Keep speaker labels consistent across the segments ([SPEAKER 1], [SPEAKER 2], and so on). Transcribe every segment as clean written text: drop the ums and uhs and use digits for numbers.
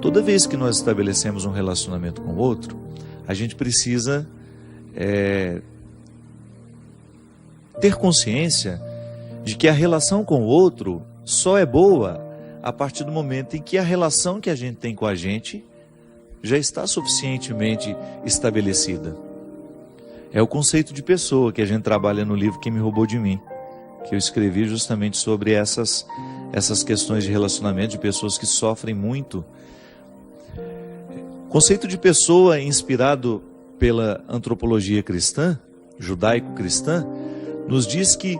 [SPEAKER 1] Toda vez que nós estabelecemos um relacionamento com o outro, a gente precisa ter consciência de que a relação com o outro só é boa a partir do momento em que a relação que a gente tem com a gente já está suficientemente estabelecida. É o conceito de pessoa que a gente trabalha no livro Quem Me Roubou de Mim, que eu escrevi justamente sobre essas questões de relacionamento de pessoas que sofrem muito. Conceito de pessoa inspirado pela antropologia cristã, judaico-cristã, nos diz que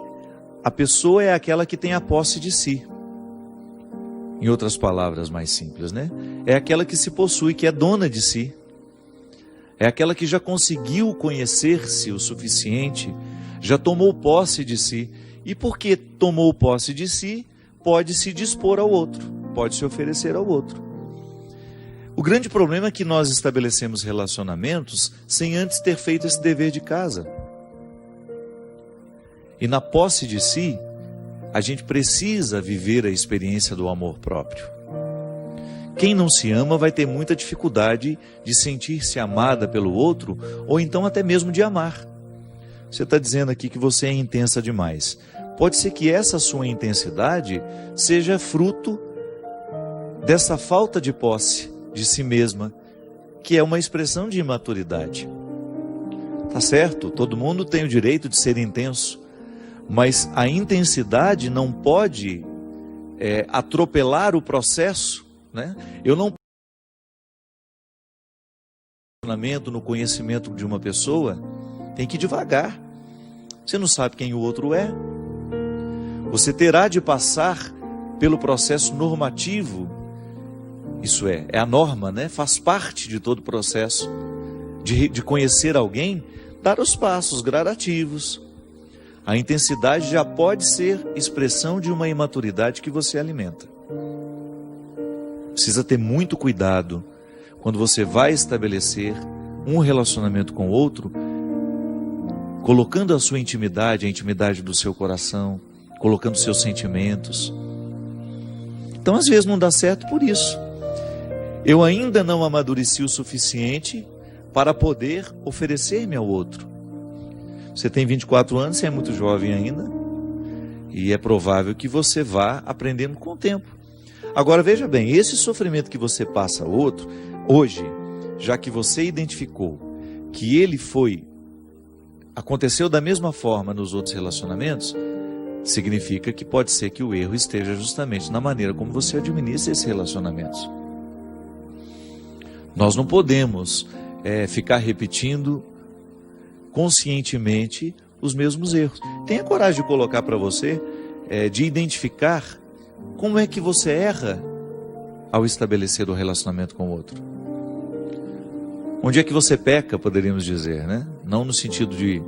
[SPEAKER 1] a pessoa é aquela que tem a posse de si. Em outras palavras mais simples, né? É aquela que se possui, que é dona de si. É aquela que já conseguiu conhecer-se o suficiente, já tomou posse de si. E porque tomou posse de si, pode se dispor ao outro, pode se oferecer ao outro. O grande problema é que nós estabelecemos relacionamentos sem antes ter feito esse dever de casa. E na posse de si, a gente precisa viver a experiência do amor próprio. Quem não se ama vai ter muita dificuldade de sentir-se amada pelo outro, ou então até mesmo de amar. Você está dizendo aqui que você é intensa demais. Pode ser que essa sua intensidade seja fruto dessa falta de posse de si mesma, que é uma expressão de imaturidade. Tá certo? Todo mundo tem o direito de ser intenso, mas a intensidade não pode atropelar o processo, né? Eu não no conhecimento de uma pessoa, tem que ir devagar. Você não sabe quem o outro é. Você terá de passar pelo processo normativo. Isso é a norma, né? Faz parte de todo o processo de conhecer alguém, dar os passos gradativos. A intensidade já pode ser expressão de uma imaturidade que você alimenta. Precisa ter muito cuidado quando você vai estabelecer um relacionamento com o outro, colocando a sua intimidade, a intimidade do seu coração, colocando seus sentimentos. Então, às vezes não dá certo por isso. Eu ainda não amadureci o suficiente para poder oferecer-me ao outro. Você tem 24 anos, você é muito jovem ainda, e é provável que você vá aprendendo com o tempo. Agora veja bem, esse sofrimento que você passa ao outro, hoje, já que você identificou que ele aconteceu da mesma forma nos outros relacionamentos, significa que pode ser que o erro esteja justamente na maneira como você administra esses relacionamentos. Nós não podemos ficar repetindo conscientemente os mesmos erros. Tenha coragem de colocar para você, de identificar como é que você erra ao estabelecer o relacionamento com o outro. Onde é que você peca, poderíamos dizer, né? Não no sentido de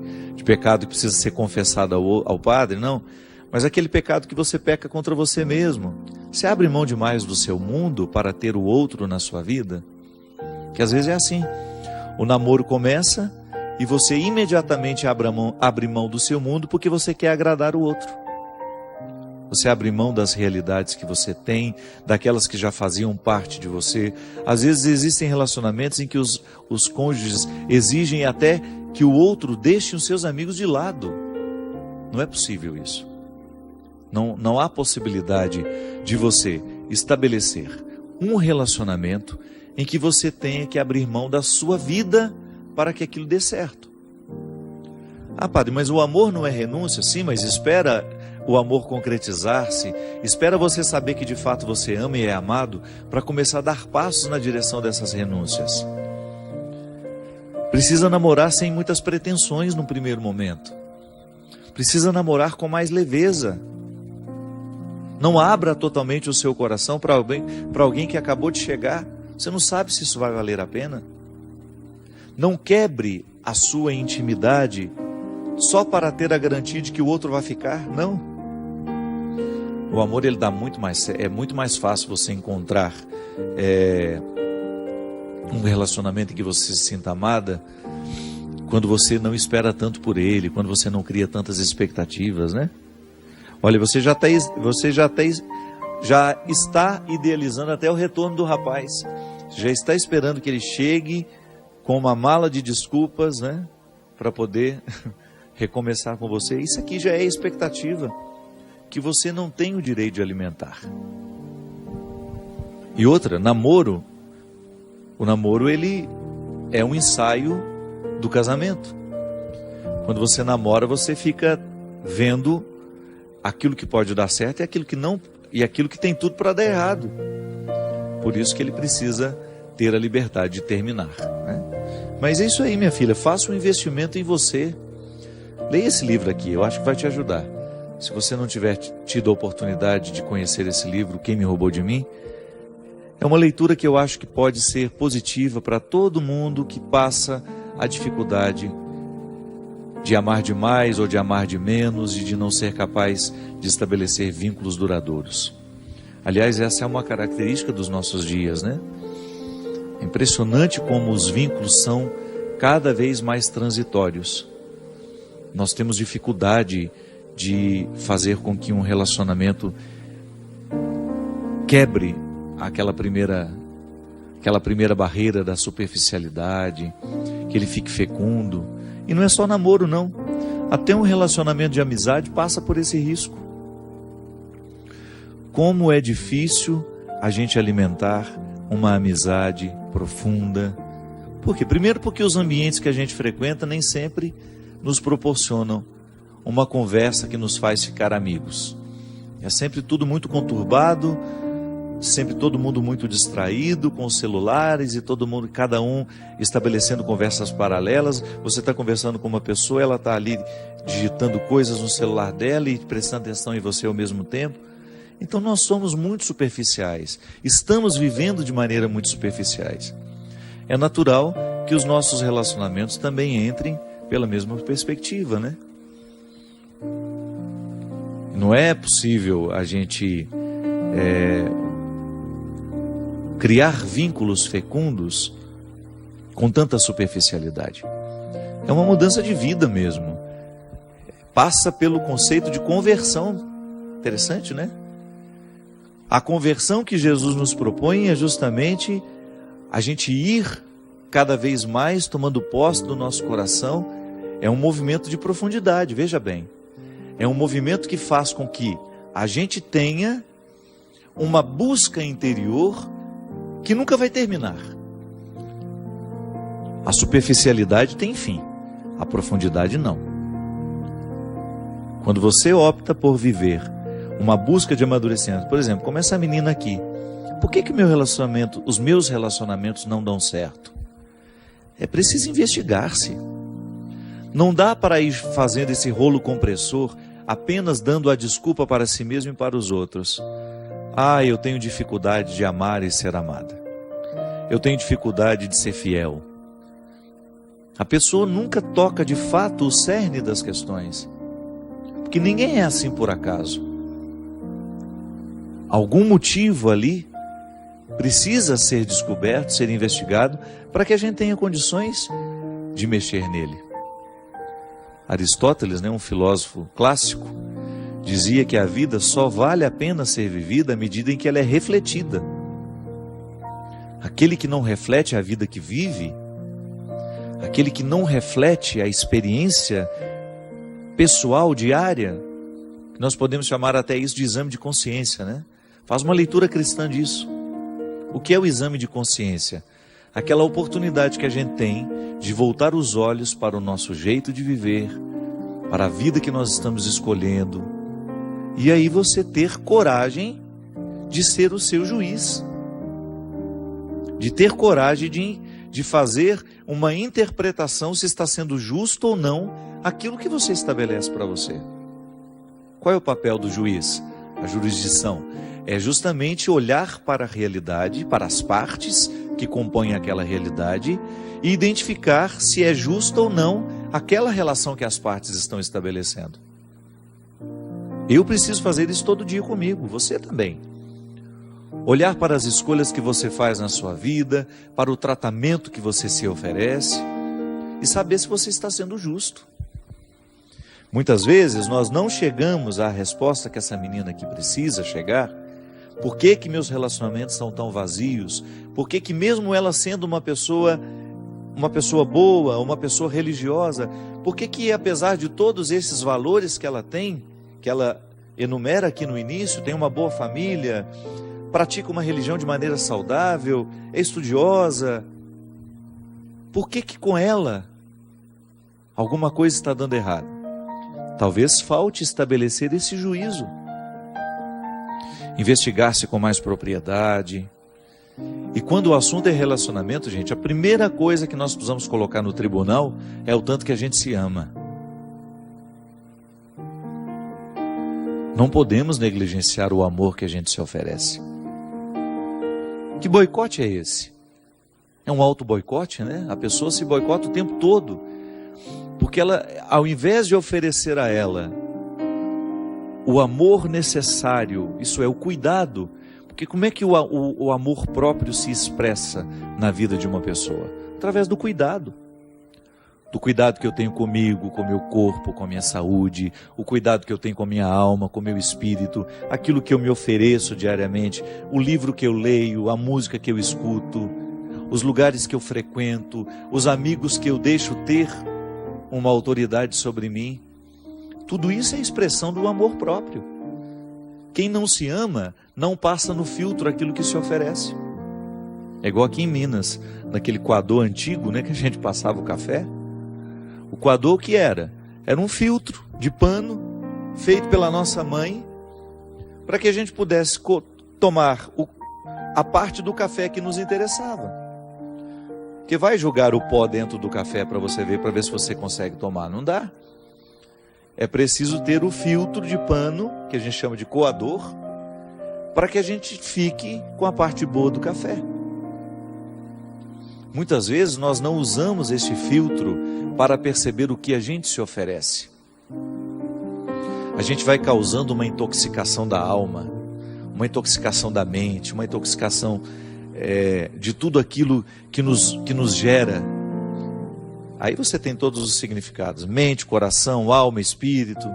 [SPEAKER 1] pecado que precisa ser confessado ao padre, não. Mas aquele pecado que você peca contra você mesmo. Você abre mão demais do seu mundo para ter o outro na sua vida? Que às vezes é assim. O namoro começa e você imediatamente abre mão do seu mundo porque você quer agradar o outro. Você abre mão das realidades que você tem, daquelas que já faziam parte de você. Às vezes existem relacionamentos em que os cônjuges exigem até que o outro deixe os seus amigos de lado. Não é possível isso. Não há possibilidade de você estabelecer um relacionamento em que você tenha que abrir mão da sua vida para que aquilo dê certo. Ah, padre, mas o amor não é renúncia? Sim, mas espera o amor concretizar-se, espera você saber que de fato você ama e é amado, para começar a dar passos na direção dessas renúncias. Precisa namorar sem muitas pretensões no primeiro momento. Precisa namorar com mais leveza. Não abra totalmente o seu coração para alguém que acabou de chegar. Você não sabe se isso vai valer a pena. Não quebre a sua intimidade só para ter a garantia de que o outro vai ficar. Não. O amor, ele dá é muito mais fácil você encontrar um relacionamento em que você se sinta amada quando você não espera tanto por ele, quando você não cria tantas expectativas, né? Olha, você já está já está idealizando até o retorno do rapaz. Já está esperando que ele chegue com uma mala de desculpas, né, para poder recomeçar com você. Isso aqui já é expectativa que você não tem o direito de alimentar. E outra, namoro. O namoro, ele é um ensaio do casamento. Quando você namora, você fica vendo aquilo que pode dar certo e aquilo que não, e aquilo que tem tudo para dar errado. Por isso que ele precisa ter a liberdade de terminar, né? Mas é isso aí, minha filha, faça um investimento em você. Leia esse livro aqui, eu acho que vai te ajudar. Se você não tiver tido a oportunidade de conhecer esse livro, Quem Me Roubou de Mim, é uma leitura que eu acho que pode ser positiva para todo mundo que passa a dificuldade de amar demais ou de amar de menos e de não ser capaz de estabelecer vínculos duradouros. Aliás, essa é uma característica dos nossos dias, né? É impressionante como os vínculos são cada vez mais transitórios. Nós temos dificuldade de fazer com que um relacionamento quebre aquela primeira barreira da superficialidade, que ele fique fecundo. E não é só namoro, não. Até um relacionamento de amizade passa por esse risco. Como é difícil a gente alimentar uma amizade profunda. Por quê? Primeiro porque os ambientes que a gente frequenta nem sempre nos proporcionam uma conversa que nos faz ficar amigos. É sempre tudo muito conturbado, sempre todo mundo muito distraído com os celulares e todo mundo, cada um estabelecendo conversas paralelas. Você está conversando com uma pessoa, ela está ali digitando coisas no celular dela e prestando atenção em você ao mesmo tempo. Então nós somos muito superficiais, estamos vivendo de maneira muito superficiais. É natural que os nossos relacionamentos também entrem pela mesma perspectiva, né? Não é possível a gente criar vínculos fecundos com tanta superficialidade. É uma mudança de vida mesmo. Passa pelo conceito de conversão. Interessante, né? A conversão que Jesus nos propõe é justamente a gente ir cada vez mais tomando posse do nosso coração. É um movimento de profundidade, veja bem. É um movimento que faz com que a gente tenha uma busca interior que nunca vai terminar. A superficialidade tem fim, a profundidade não. Quando você opta por viver uma busca de amadurecimento, por exemplo, como essa menina aqui, por que os meus relacionamentos não dão certo? É preciso investigar-se. Não dá para ir fazendo esse rolo compressor apenas dando a desculpa para si mesmo e para os outros. Ah, eu tenho dificuldade de amar e ser amada. Eu tenho dificuldade de ser fiel. A pessoa nunca toca de fato o cerne das questões. Porque ninguém é assim por acaso. Algum motivo ali precisa ser descoberto, ser investigado, para que a gente tenha condições de mexer nele. Aristóteles, um filósofo clássico, dizia que a vida só vale a pena ser vivida à medida em que ela é refletida. Aquele que não reflete a vida que vive, aquele que não reflete a experiência pessoal diária, nós podemos chamar até isso de exame de consciência, né? Faz uma leitura cristã disso. O que é o exame de consciência? Aquela oportunidade que a gente tem de voltar os olhos para o nosso jeito de viver, para a vida que nós estamos escolhendo, e aí você ter coragem de ser o seu juiz, de ter coragem de fazer uma interpretação se está sendo justo ou não aquilo que você estabelece para você. Qual é o papel do juiz? A jurisdição é justamente olhar para a realidade, para as partes que compõem aquela realidade e identificar se é justa ou não aquela relação que as partes estão estabelecendo. Eu preciso fazer isso todo dia comigo, você também. Olhar para as escolhas que você faz na sua vida, para o tratamento que você se oferece e saber se você está sendo justo. Muitas vezes nós não chegamos à resposta que essa menina aqui precisa chegar, Por que que meus relacionamentos são tão vazios? Por que que mesmo ela sendo uma pessoa boa, uma pessoa religiosa, por que que apesar de todos esses valores que ela tem, que ela enumera aqui no início, tem uma boa família, pratica uma religião de maneira saudável, é estudiosa, por que que com ela alguma coisa está dando errado? Talvez falte estabelecer esse juízo, investigar-se com mais propriedade. E quando o assunto é relacionamento, gente, a primeira coisa que nós precisamos colocar no tribunal é o tanto que a gente se ama. Não podemos negligenciar o amor que a gente se oferece. Que boicote é esse? É um auto-boicote, né? A pessoa se boicota o tempo todo, porque ela, ao invés de oferecer a ela o amor necessário, isso é, o cuidado, porque como é que o amor próprio se expressa na vida de uma pessoa? Através do cuidado que eu tenho comigo, com o meu corpo, com a minha saúde, o cuidado que eu tenho com a minha alma, com o meu espírito, aquilo que eu me ofereço diariamente, o livro que eu leio, a música que eu escuto, os lugares que eu frequento, os amigos que eu deixo ter uma autoridade sobre mim. Tudo isso é expressão do amor próprio. Quem não se ama, não passa no filtro aquilo que se oferece. É igual aqui em Minas, naquele coador antigo, né, que a gente passava o café. O coador que era? Era um filtro de pano, feito pela nossa mãe, para que a gente pudesse tomar a parte do café que nos interessava. Porque vai jogar o pó dentro do café para você ver, para ver se você consegue tomar. Não dá. É preciso ter o filtro de pano, que a gente chama de coador, para que a gente fique com a parte boa do café. Muitas vezes nós não usamos este filtro para perceber o que a gente se oferece. A gente vai causando uma intoxicação da alma, uma intoxicação da mente, uma intoxicação de tudo aquilo que nos gera. Aí você tem todos os significados: mente, coração, alma, espírito.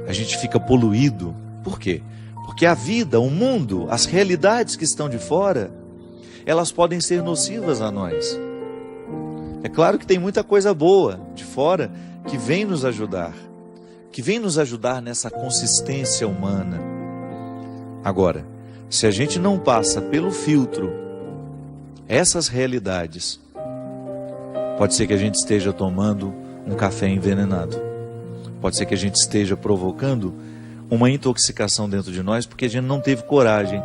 [SPEAKER 1] A gente fica poluído. Por quê? Porque a vida, o mundo, as realidades que estão de fora, elas podem ser nocivas a nós. É claro que tem muita coisa boa de fora que vem nos ajudar, nessa consistência humana. Agora, se a gente não passa pelo filtro essas realidades, pode ser que a gente esteja tomando um café envenenado. Pode ser que a gente esteja provocando uma intoxicação dentro de nós, porque a gente não teve coragem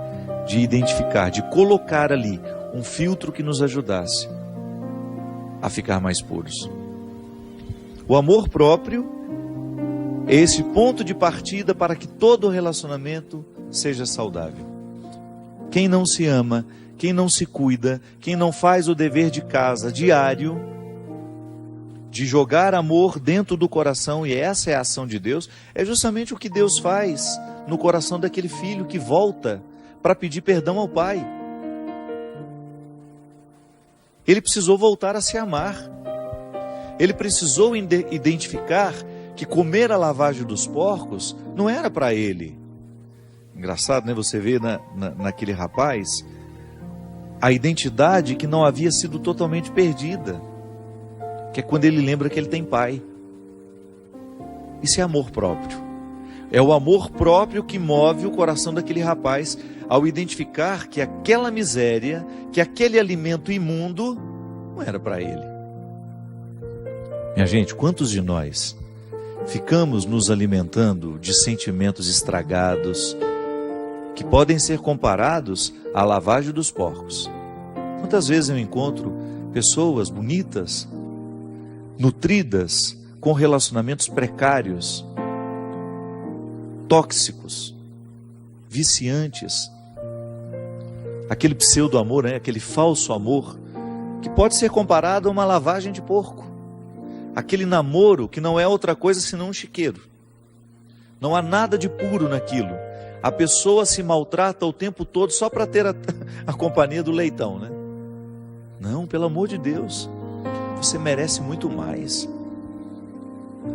[SPEAKER 1] de identificar, de colocar ali um filtro que nos ajudasse a ficar mais puros. O amor próprio é esse ponto de partida para que todo relacionamento seja saudável. Quem não se ama, quem não se cuida, quem não faz o dever de casa diário, de jogar amor dentro do coração, e essa é a ação de Deus, é justamente o que Deus faz no coração daquele filho que volta para pedir perdão ao pai. Ele precisou voltar a se amar. Ele precisou identificar que comer a lavagem dos porcos não era para ele. Engraçado, né? Você vê naquele rapaz a identidade que não havia sido totalmente perdida, que é quando ele lembra que ele tem pai. Isso é amor próprio. É o amor próprio que move o coração daquele rapaz ao identificar que aquela miséria, que aquele alimento imundo não era para ele. Minha gente, quantos de nós ficamos nos alimentando de sentimentos estragados que podem ser comparados à lavagem dos porcos? Quantas vezes eu encontro pessoas bonitas, nutridas, com relacionamentos precários, tóxicos, viciantes, aquele pseudo-amor, né? Aquele falso amor, que pode ser comparado a uma lavagem de porco, aquele namoro que não é outra coisa senão um chiqueiro, não há nada de puro naquilo, a pessoa se maltrata o tempo todo só para ter a companhia do leitão, né? Não, pelo amor de Deus, você merece muito mais.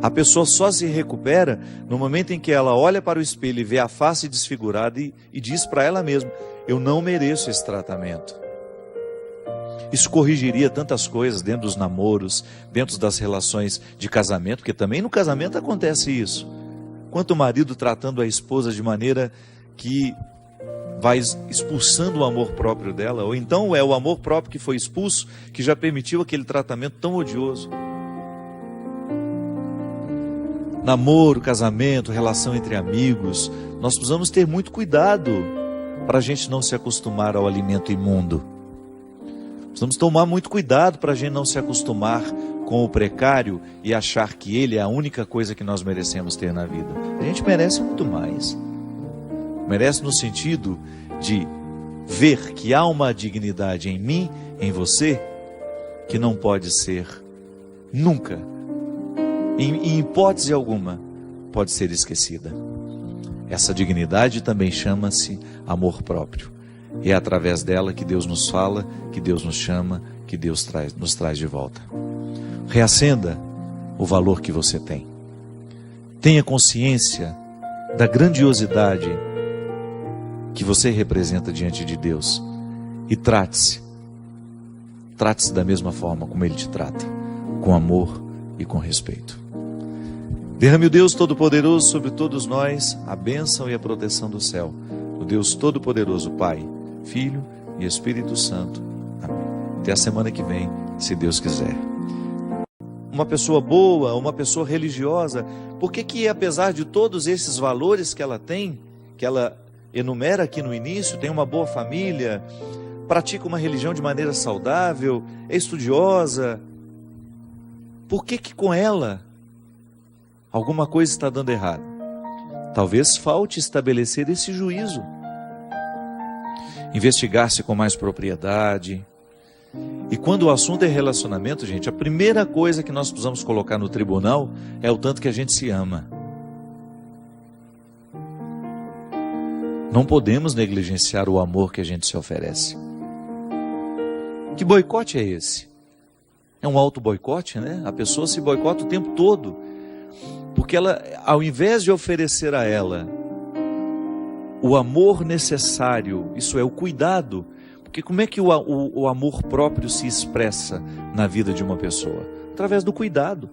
[SPEAKER 1] A pessoa só se recupera no momento em que ela olha para o espelho e vê a face desfigurada e diz para ela mesma: eu não mereço esse tratamento. Isso corrigiria tantas coisas dentro dos namoros, dentro das relações de casamento, porque também no casamento acontece isso. Quanto o marido tratando a esposa de maneira que vai expulsando o amor próprio dela, ou então é o amor próprio que foi expulso, que já permitiu aquele tratamento tão odioso. Namoro, casamento, relação entre amigos, nós precisamos ter muito cuidado para a gente não se acostumar ao alimento imundo. Precisamos tomar muito cuidado para a gente não se acostumar com o precário e achar que ele é a única coisa que nós merecemos ter na vida. A gente merece muito mais. Merece no sentido de ver que há uma dignidade em mim, em você, que não pode ser nunca, em hipótese alguma, pode ser esquecida. Essa dignidade também chama-se amor próprio. É através dela que Deus nos fala, que Deus nos chama, que Deus nos traz de volta. Reacenda o valor que você tem. Tenha consciência da grandiosidade que você representa diante de Deus. E trate-se da mesma forma como Ele te trata, com amor e com respeito. Derrame o Deus Todo-Poderoso sobre todos nós a bênção e a proteção do céu. O Deus Todo-Poderoso, Pai, Filho e Espírito Santo. Amém. Até a semana que vem, se Deus quiser. Uma pessoa boa, uma pessoa religiosa, por que apesar de todos esses valores que ela tem, que ela enumera aqui no início, tem uma boa família, pratica uma religião de maneira saudável, é estudiosa, por que com ela alguma coisa está dando errado? Talvez falte estabelecer esse juízo, investigar-se com mais propriedade. E quando o assunto é relacionamento, gente, a primeira coisa que nós precisamos colocar no tribunal é o tanto que a gente se ama. Não podemos negligenciar o amor que a gente se oferece. Que boicote é esse? É um auto-boicote, né? A pessoa se boicota o tempo todo, porque ela, ao invés de oferecer a ela o amor necessário, isso é, o cuidado, porque como é que o amor próprio se expressa na vida de uma pessoa? Através do cuidado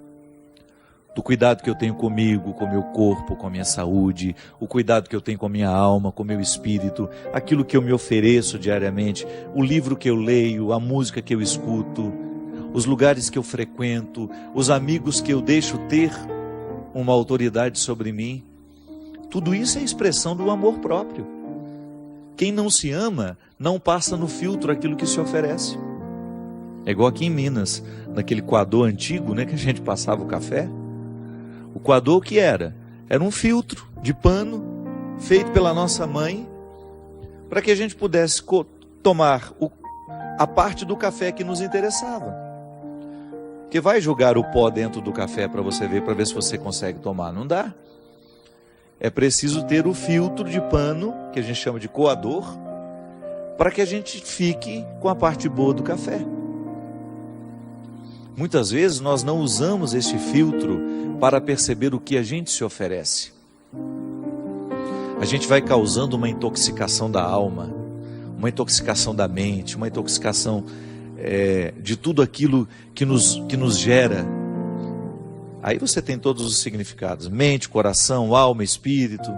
[SPEAKER 1] que eu tenho comigo, com o meu corpo, com a minha saúde, o cuidado que eu tenho com a minha alma, com o meu espírito, aquilo que eu me ofereço diariamente, o livro que eu leio, a música que eu escuto, os lugares que eu frequento, os amigos que eu deixo ter uma autoridade sobre mim. Tudo isso é expressão do amor próprio. Quem não se ama, não passa no filtro aquilo que se oferece. É igual aqui em Minas, naquele coador antigo, né, que a gente passava o café. O coador que era um filtro de pano, feito pela nossa mãe, para que a gente pudesse tomar a parte do café que nos interessava. Porque vai jogar o pó dentro do café para você ver, para ver se você consegue tomar. Não dá. É preciso ter o filtro de pano, que a gente chama de coador, para que a gente fique com a parte boa do café. Muitas vezes nós não usamos este filtro para perceber o que a gente se oferece. A gente vai causando uma intoxicação da alma, uma intoxicação da mente, uma intoxicação de tudo aquilo que nos gera. Aí você tem todos os significados: mente, coração, alma, espírito.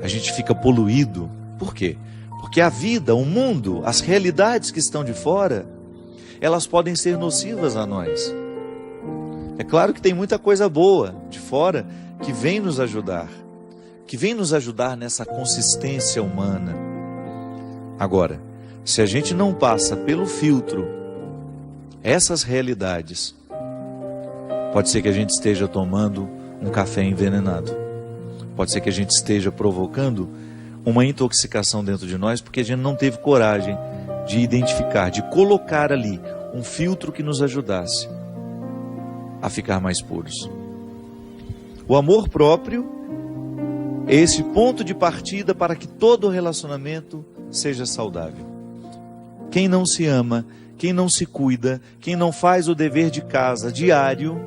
[SPEAKER 1] A gente fica poluído. Por quê? Porque a vida, o mundo, as realidades que estão de fora, elas podem ser nocivas a nós. É claro que tem muita coisa boa de fora que vem nos ajudar, nessa consistência humana. Agora, se a gente não passa pelo filtro essas realidades, pode ser que a gente esteja tomando um café envenenado. Pode ser que a gente esteja provocando uma intoxicação dentro de nós, porque a gente não teve coragem de identificar, de colocar ali um filtro que nos ajudasse a ficar mais puros. O amor próprio é esse ponto de partida para que todo relacionamento seja saudável. Quem não se ama, quem não se cuida, quem não faz o dever de casa diário,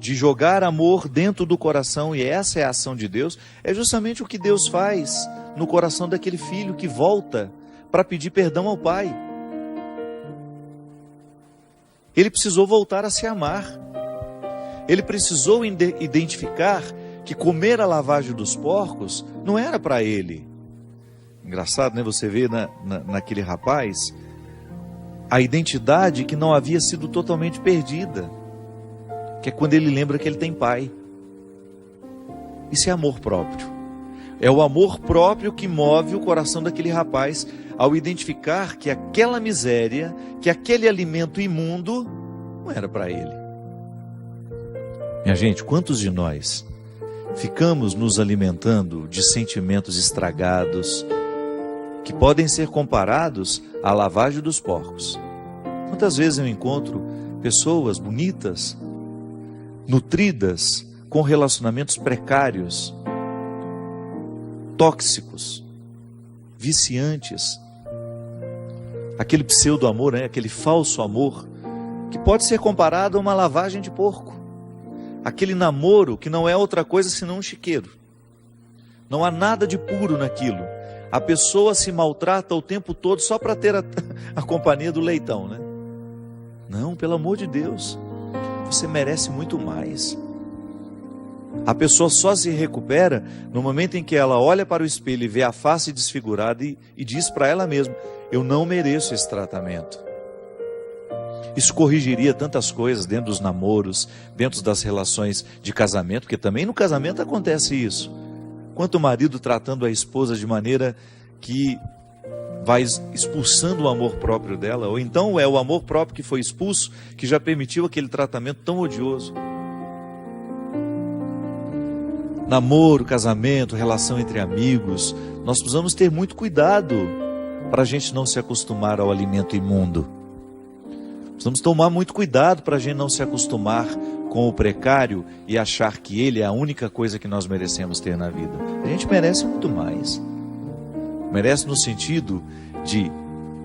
[SPEAKER 1] de jogar amor dentro do coração, e essa é a ação de Deus, é justamente o que Deus faz no coração daquele filho que volta para pedir perdão ao pai. Ele precisou voltar a se amar. Ele precisou identificar que comer a lavagem dos porcos não era para ele. Engraçado, né? Você vê naquele rapaz a identidade que não havia sido totalmente perdida, que é quando ele lembra que ele tem pai. Isso é amor próprio. É o amor próprio que move o coração daquele rapaz ao identificar que aquela miséria, que aquele alimento imundo não era para ele. Minha gente, quantos de nós ficamos nos alimentando de sentimentos estragados que podem ser comparados à lavagem dos porcos? Quantas vezes eu encontro pessoas bonitas, nutridas, com relacionamentos precários, tóxicos, viciantes, aquele pseudo-amor, né? Aquele falso amor, que pode ser comparado a uma lavagem de porco, aquele namoro que não é outra coisa senão um chiqueiro, não há nada de puro naquilo, a pessoa se maltrata o tempo todo só para ter a companhia do leitão, né? Não, pelo amor de Deus, você merece muito mais. A pessoa só se recupera no momento em que ela olha para o espelho e vê a face desfigurada e diz para ela mesma: eu não mereço esse tratamento. Isso corrigiria tantas coisas dentro dos namoros, dentro das relações de casamento, porque também no casamento acontece isso. Quanto o marido tratando a esposa de maneira que vai expulsando o amor próprio dela, ou então é o amor próprio que foi expulso, que já permitiu aquele tratamento tão odioso. Namoro, casamento, relação entre amigos, nós precisamos ter muito cuidado para a gente não se acostumar ao alimento imundo. Precisamos tomar muito cuidado para a gente não se acostumar com o precário e achar que ele é a única coisa que nós merecemos ter na vida. A gente merece muito mais. Merece no sentido de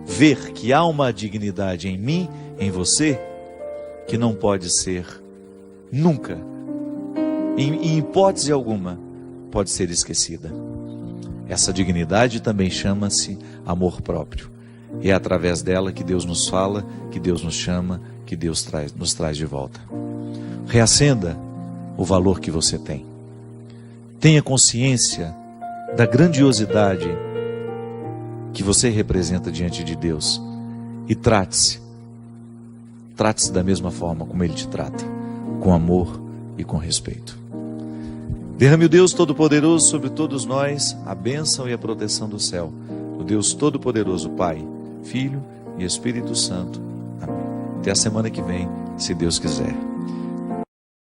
[SPEAKER 1] ver que há uma dignidade em mim, em você, que não pode ser nunca, em hipótese alguma, pode ser esquecida. Essa dignidade também chama-se amor próprio. É através dela que Deus nos fala, que Deus nos chama, que Deus nos traz de volta. Reacenda o valor que você tem. Tenha consciência da grandiosidade que você representa diante de Deus. E trate-se da mesma forma como Ele te trata, com amor e com respeito. Derrame o Deus Todo-Poderoso sobre todos nós a bênção e a proteção do céu. O Deus Todo-Poderoso, Pai, Filho e Espírito Santo. Amém. Até a semana que vem, se Deus quiser.